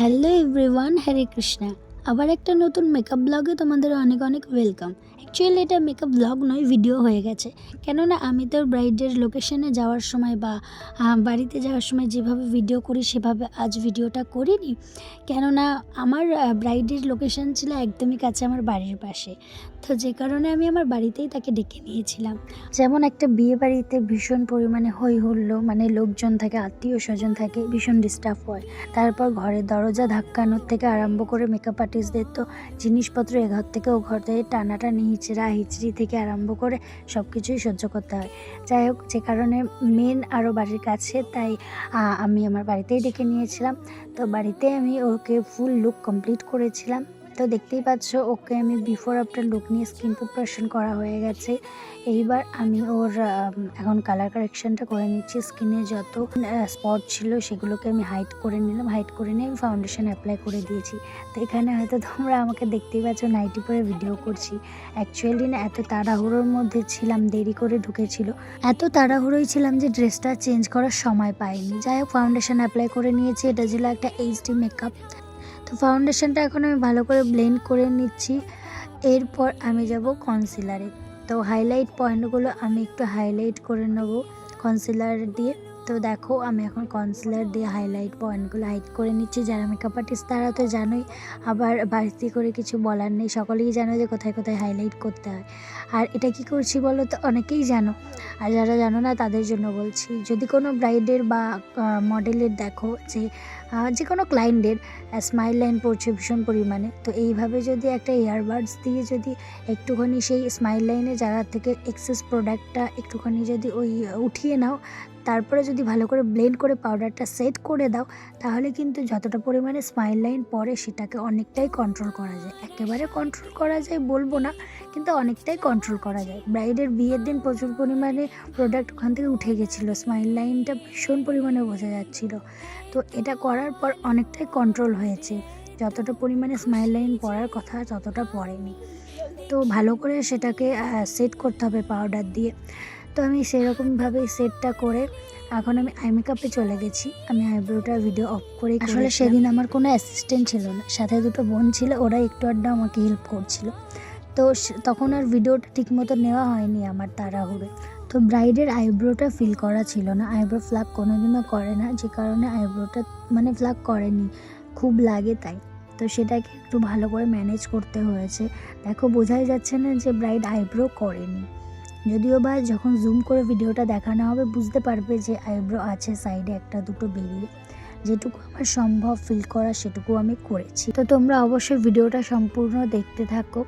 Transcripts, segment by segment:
Hello everyone, হরে কৃষ্ণা। আবার একটা নতুন মেকআপ ব্লগে তোমাদের অনেক অনেক ওয়েলকাম। অ্যাকচুয়ালি এটা মেকআপ ব্লগ নয়, ভিডিও হয়ে গেছে। কেননা আমি তো ব্রাইডের লোকেশনে যাওয়ার সময় বা বাড়িতে যাওয়ার সময় যেভাবে ভিডিও করি সেভাবে আজ ভিডিওটা করিনি। কেননা আমার ব্রাইডের লোকেশন ছিল একদমই কাছে আমার বাড়ির পাশে, তো যে কারণে আমি আমার বাড়িতেই তাকে ডেকে নিয়েছিলাম। যেমন একটা বিয়ে বাড়িতে ভীষণ পরিমাণে হই হুল্লো, মানে লোকজন থাকে, আত্মীয় স্বজন থাকে, ভীষণ ডিস্টার্ব হয়। তারপর ঘরের দরজা ধাক্কানোর থেকে আরম্ভ করে মেকআপ আর্টিস্টদের তো জিনিসপত্র এ ঘর থেকে ও ঘরে টানাটানি হিচড়া হিচড়ি থেকে আরম্ভ করে সব কিছুই সহ্য করতে হয়। যাই হোক, যে কারণে মেন আরও বাড়ির কাছে, তাই আমি আমার বাড়িতেই ডেকে নিয়েছিলাম। তো বাড়িতে আমি ওকে ফুল লুক কমপ্লিট করেছিলাম। তো দেখতেই পাচ্ছ, ওকে আমি বিফোর আফটার লুক নিয়ে স্কিন প্রিপারেশন করা হয়ে গেছে। এইবার আমি ওর এখন কালার কারেকশনটা করে নিচ্ছি। স্কিনে যত স্পট ছিল সেগুলোকে আমি হাইড করে নিলাম। হাইড করে নিয়ে আমি ফাউন্ডেশন অ্যাপ্লাই করে দিয়েছি। তো এখানে হয়তো তোমরা আমাকে দেখতেই পাচ্ছ নাইটি পরে ভিডিও করছি। অ্যাকচুয়ালি না, এত তাড়াহুড়োর মধ্যে ছিলাম, দেরি করে ঢুকেছিল, এত তাড়াহুড়োই ছিলাম যে ড্রেসটা চেঞ্জ করার সময় পাইনি। যাই হোক, ফাউন্ডেশন অ্যাপ্লাই করে নিয়েছি। এটা ছিল একটা এইচডি মেকআপ। তো ফাউন্ডেশনটা এখন আমি ভালো করে ব্লেন্ড করে নিচ্ছি। এরপর আমি যাব কনসিলারে। তো হাইলাইট পয়েন্টগুলো আমি একটু হাইলাইট করে নেব কনসিলার দিয়ে। তো দেখো, আমি এখন কনসিলার দিয়ে হাইলাইট পয়েন্টগুলো হাইড করে নিচ্ছি। যারা মেকআপ আর্টিস্ট তারা তো জানোই, আবার বাড়তি করে কিছু বলার নেই, সকলেই জানো যে কোথায় কোথায় হাইলাইট করতে হয়। আর এটা কি করছি বলো তো, অনেকেই জানো, আর যারা জানো না তাদের জন্য বলছি। যদি কোনো ব্রাইডের বা মডেলের দেখো যে কোনো ক্লায়েন্টের স্মাইল লাইন পড়ছে ভীষণ পরিমাণে, তো এইভাবে যদি একটা ইয়ারবাডস দিয়ে যদি একটুখানি সেই স্মাইল লাইনের জায়গা থেকে এক্সেস প্রোডাক্টটা একটুখানি যদি উঠিয়ে নাও, তারপরে যদি ভালো করে ব্লেন্ড করে পাউডারটা সেট করে দাও, তাহলে কিন্তু যতটা পরিমাণে স্মাইল লাইন পড়ে সেটাকে অনেকটাই কন্ট্রোল করা যায়। একেবারে কন্ট্রোল করা যায় বলবো না, কিন্তু অনেকটাই কন্ট্রোল করা যায়। ব্রাইডের বিয়ের দিন প্রচুর পরিমাণে প্রোডাক্ট ওখান থেকে উঠে গেছিলো, স্মাইল লাইনটা ভীষণ পরিমাণে বোঝা যাচ্ছিলো। তো এটা করার পর অনেকটাই কন্ট্রোল হয়েছে। যতটা পরিমাণে স্মাইল লাইন পড়ার কথা ততটা পড়েনি। তো ভালো করে সেটাকে সেট করতে হবে পাউডার দিয়ে। তো আমি সেরকমভাবেই সেটটা করে এখন আমি আই মেকআপে চলে গেছি। আমি আইব্রোটা ভিডিও অফ করে, আসলে সেদিন আমার কোনো অ্যাসিস্ট্যান্ট ছিল না, সাথে দুটো বোন ছিল, ওরা একটু আড্ডা আমাকে হেল্প করছিল। তো তখন আর ভিডিওটা ঠিকমতো নেওয়া হয়নি আমার তাড়াহুড়ো। তো ব্রাইডের আইব্রোটা ফিল করা ছিল না, আইব্রো ফ্লাক কোনোদিনও করে না, যে কারণে আইব্রোটা মানে ফ্লাক করেনি, খুব লাগে তাই। তো সেটাকে একটু ভালো করে ম্যানেজ করতে হয়েছে। দেখো, বোঝাই যাচ্ছে না যে ব্রাইড আইব্রো করেনি, যদিও বা যখন জুম করে ভিডিওটা দেখানো হবে বুঝতে পারবে যে আইব্রো আছে সাইডে একটা দুটো বেরিয়ে। যেটুকু আমার সম্ভব ফিল করা সেটুকু আমি করেছি। তো তোমরা অবশ্যই ভিডিওটা সম্পূর্ণ দেখতে থাকো।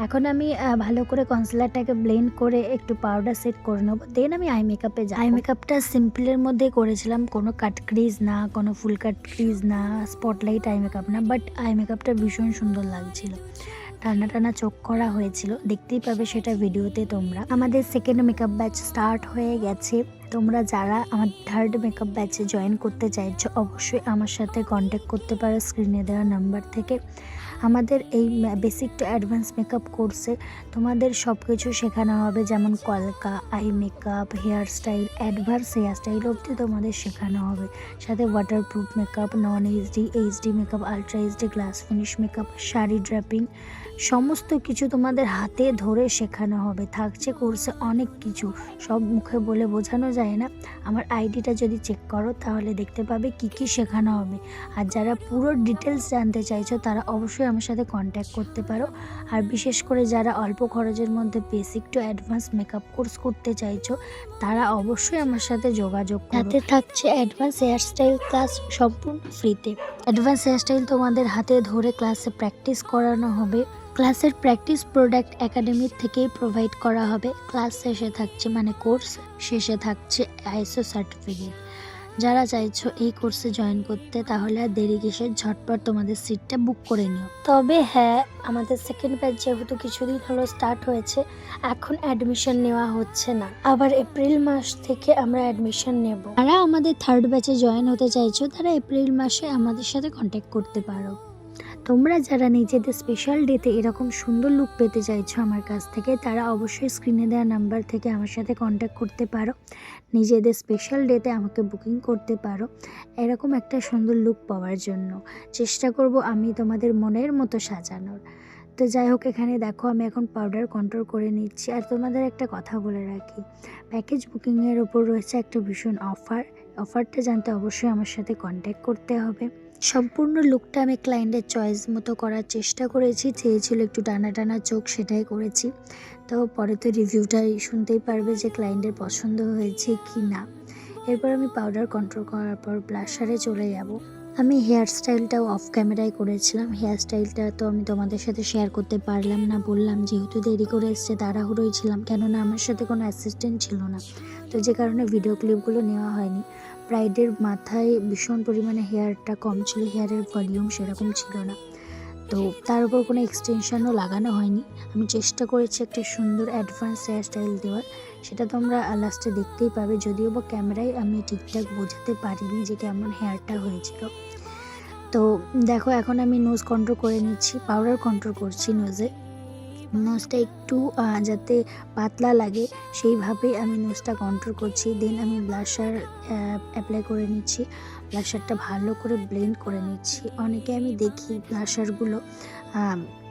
এখন আমি ভালো করে কনসিলারটাকে ব্লেন্ড করে একটু পাউডার সেট করে নেবো, দেন আমি আই মেকআপে যাই। আই মেকআপটা সিম্পলের মধ্যে করেছিলাম, কোনো কাট ক্রিজ না, কোনো ফুল কাট ক্রিজ না, স্পটলাইট আই মেকআপ না, বাট আই মেকআপটা ভীষণ সুন্দর লাগছিল। টানা টানা চোখ করা হয়েছিল, দেখতেই পাবে সেটা ভিডিওতে তোমরা। আমাদের সেকেন্ড মেকআপ ব্যাচ স্টার্ট হয়ে গেছে। তোমরা যারা আমার থার্ড মেকআপ ব্যাচে জয়েন করতে চাইছো অবশ্যই আমার সাথে কন্ট্যাক্ট করতে পারো স্ক্রিনে দেওয়া নাম্বার থেকে। আমাদের এই বেসিক টু অ্যাডভান্স মেকআপ কোর্সে তোমাদের সব কিছু শেখানো হবে, যেমন কলকা, eye makeup, hair style, advance hair style অবধি তোমাদের শেখানো হবে। সাথে waterproof makeup, non HD makeup, ultra HD, glass finish makeup, sari draping, সমস্ত কিছু তোমাদের হাতে ধরে শেখানো হবে। থাকছে কোর্সে অনেক কিছু, সব মুখে বলে বোঝানো যায় না। আমার আইডিটা যদি চেক করো তাহলে দেখতে পাবে কি কি শেখানো হবে। আর যারা পুরো ডিটেলস জানতে চাইছো তারা অবশ্যই আমার সাথে কন্ট্যাক্ট করতে পারো। আর বিশেষ করে যারা অল্প খরচের মধ্যে basic to advance makeup course করতে চাইছো তারা অবশ্যই আমার সাথে যোগাযোগ করো। হাতে থাকছে অ্যাডভান্স হেয়ারস্টাইল ক্লাস সম্পূর্ণ ফ্রিতে। অ্যাডভান্স হেয়ারস্টাইল তোমাদের হাতে ধরে ক্লাসে প্র্যাকটিস করানো হবে। ক্লাসের প্র্যাকটিস প্রোডাক্ট একাডেমির থেকেই প্রোভাইড করা হবে। ক্লাস শেষে থাকছে, মানে কোর্স শেষে থাকছে আইএসও সার্টিফিকেট। যারা চাইছো এই কোর্সে জয়েন করতে তাহলে আর দেরি কিসের, ঝটপট তোমাদের সিটটা বুক করে নিও। তবে হ্যাঁ, আমাদের সেকেন্ড ব্যাচ যেহেতু কিছুদিন হলো স্টার্ট হয়েছে, এখন অ্যাডমিশন নেওয়া হচ্ছে না, আবার এপ্রিল মাস থেকে আমরা অ্যাডমিশন নেব। যারা আমাদের থার্ড ব্যাচে জয়েন হতে চাইছো তারা এপ্রিল মাসে আমাদের সাথে কন্ট্যাক্ট করতে পারো। তোমরা যারা নিজেদের স্পেশাল ডেতে এরকম সুন্দর লুক পেতে চাইছো আমার কাছ থেকে, তারা অবশ্যই স্ক্রিনে দেওয়া নাম্বার থেকে আমার সাথে কন্ট্যাক্ট করতে পারো। নিজেদের স্পেশাল ডেতে আমাকে বুকিং করতে পারো এরকম একটা সুন্দর লুক পাওয়ার জন্য। চেষ্টা করব আমি তোমাদের মনের মতো সাজানোর। তো যাই হোক, এখানে দেখো আমি এখন পাউডার কন্ট্রোল করে নিচ্ছি। আর তোমাদের একটা কথা বলে রাখি, প্যাকেজ বুকিংয়ের ওপর রয়েছে একটা ভীষণ অফারটা জানতে অবশ্যই আমার সাথে কন্ট্যাক্ট করতে হবে। সম্পূর্ণ লুকটা আমি ক্লায়েন্টের চয়েস মতো করার চেষ্টা করেছি। চেয়েছিল একটু টানা টানা চোখ, সেটাই করেছি। তো পরে তো রিভিউটাই শুনতেই পারবে যে ক্লায়েন্টের পছন্দ হয়েছে কি না। এরপর আমি পাউডার কন্ট্রোল করার পর ব্লাশারে চলে যাব। আমি হেয়ার স্টাইলটাও অফ ক্যামেরায় করেছিলাম। হেয়ার স্টাইলটা তো আমি তোমাদের সাথে শেয়ার করতে পারলাম না, বললাম যেহেতু দেরি করে এসছে, তাড়াহুড়োই ছিলাম, কেননা আমার সাথে কোনো অ্যাসিস্ট্যান্ট ছিল না। তো যে কারণে ভিডিও ক্লিপগুলো নেওয়া হয়নি। ব্রাইডের মাথায় ভীষণ পরিমাণে হেয়ারটা কম ছিল, হেয়ারের ভলিউম সেরকম ছিল না, তো তার উপর কোনো এক্সটেনশনও লাগানো হয়নি। আমি চেষ্টা করেছি একটা সুন্দর অ্যাডভান্স হেয়ার স্টাইল দেওয়ার, সেটা তোমরা লাস্টে দেখতেই পাবে। যদিও বা ক্যামেরায় আমি ঠিকঠাক বোঝাতে পারিনি যে কেমন হেয়ারটা হয়েছিল। তো দেখো এখন আমি নোজ কন্ট্রোল করে নিচ্ছি, পাউডার কন্ট্রোল করছি নোজে। নোজটা একটু যাতে পাতলা লাগে সেইভাবে আমি নোজটা কন্ট্রোল করছি। দেন আমি ব্লাশার অ্যাপ্লাই করে নিচ্ছি, ব্লাশারটা ভালো করে ব্লেন্ড করে নিচ্ছি। অনেকে আমি দেখি ব্লাশারগুলো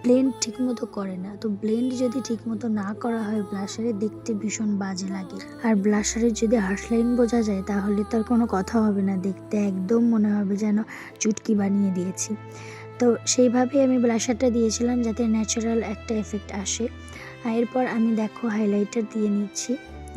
ব্লেন্ড ঠিকমতো করে না, তো ব্লেন্ড যদি ঠিকমতো না করা হয় ব্লাশারে দেখতে ভীষণ বাজে লাগে। আর ব্লাশারে যদি হার্শ লাইন বোঝা যায় তাহলে তার কোনো কথা হবে না, দেখতে একদম মনে হবে যেন চুটকি বানিয়ে দিয়েছি। তো সেইভাবেই আমি ব্লাশারটা দিয়েছিলাম যাতে ন্যাচারাল একটা এফেক্ট আসে। এরপর আমি দেখো হাইলাইটার দিয়ে নিচ্ছি।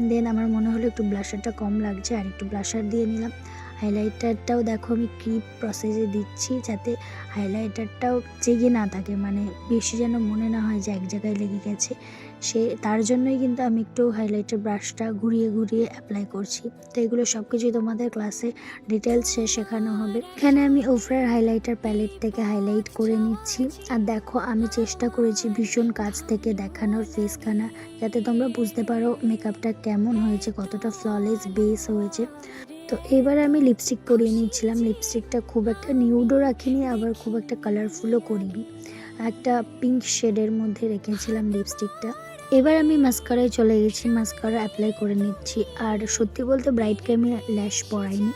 দেন আমার মনে হলো একটু ব্লাশারটা কম লাগছে, আর একটু ব্লাশার দিয়ে নিলাম। হাইলাইটারটাও দেখো আমি ক্রিপ প্রসেসে দিচ্ছি যাতে হাইলাইটারটাও জেগে না থাকে, মানে বেশি যেন মনে না হয় যে এক জায়গায় লেগে গেছে। তার জন্যই কিন্তু আমি একটু হাইলাইটার ব্রাশটা ঘুরিয়ে ঘুরিয়ে অ্যাপ্লাই করছি। তো এগুলো সব কিছুই তোমাদের ক্লাসে ডিটেলসে শেখানো হবে। এখানে আমি ওফরার হাইলাইটার প্যালেট থেকে হাইলাইট করে নিচ্ছি। আর দেখো আমি চেষ্টা করেছি ভীষণ কাছ থেকে দেখানোর ফেসখানা, যাতে তোমরা বুঝতে পারো মেকআপটা কেমন হয়েছে, কতটা ফ্ললেস বেস হয়েছে। তো এবার আমি লিপস্টিক পরিয়ে নিচ্ছিলাম। লিপস্টিকটা খুব একটা নিউডও রাখিনি, আবার খুব একটা কালারফুলও করিনি, একটা পিঙ্ক শেডের মধ্যে রেখেছিলাম লিপস্টিকটা। এবার আমি মাস্কারায় চলে গেছি, মাস্কারা অ্যাপ্লাই করে নিচ্ছি। আর সত্যি বলতে ব্রাইডকে আমি ল্যাশ পরাইনি,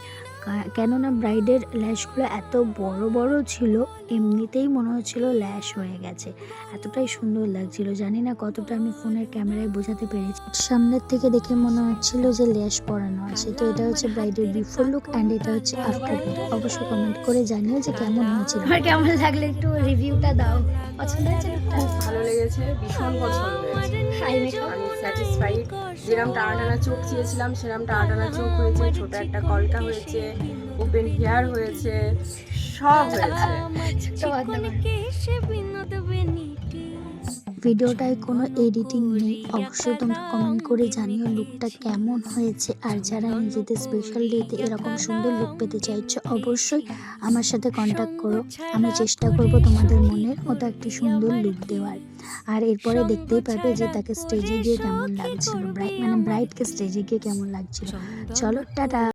কেননা ব্রাইডের ল্যাশগুলো এত বড় বড় ছিল, এমনিতেই মনে হচ্ছিল ল্যাশ হয়ে গেছে, এতটাই সুন্দর লাগছিল। জানি না কতটা আমি ফোনের ক্যামেরায় বোঝাতে পেরেছি। সামনের থেকে দেখে মনে হচ্ছিল যে ল্যাশ পরানো আছে। তো এটা হচ্ছে ব্রাইডের বিফোর লুক অ্যান্ড এটা হচ্ছে আফটার লুক। অবশ্যই কমেন্ট করে জানিও যে কেমন হয়েছিল। আমার কেমন লাগলে একটু রিভিউটা দাও। পছন্দ হয়েছে? খুব ভালো লেগেছে, ভীষণ পছন্দ হয়েছে। আমি স্যাটিসফাইড। যেরকম টানা চোখ চেয়েছিলাম সেরকম টানা চোখ হয়েছে, ছোট একটা কলকা হয়েছে, ওপেন হেয়ার হয়েছে, সব হয়েছে। ভিডিওটায় কোনো এডিটিং নেই। অবশ্যই তোমরা কমেন্ট করে জানিও লুকটা কেমন হয়েছে। আর যারা নিজেদের স্পেশাল ডেতে এরকম সুন্দর লুক পেতে চাইছো অবশ্যই আমার সাথে কন্ট্যাক্ট করো। আমি চেষ্টা করব তোমাদের মনের মতো একটি সুন্দর লুক দেওয়ার। আর এরপরে দেখতেই পাবে যে তাকে স্টেজে গিয়ে কেমন লাগছিল, ব্রাইডকে স্টেজে গিয়ে কেমন লাগছিল। চলো টাটা।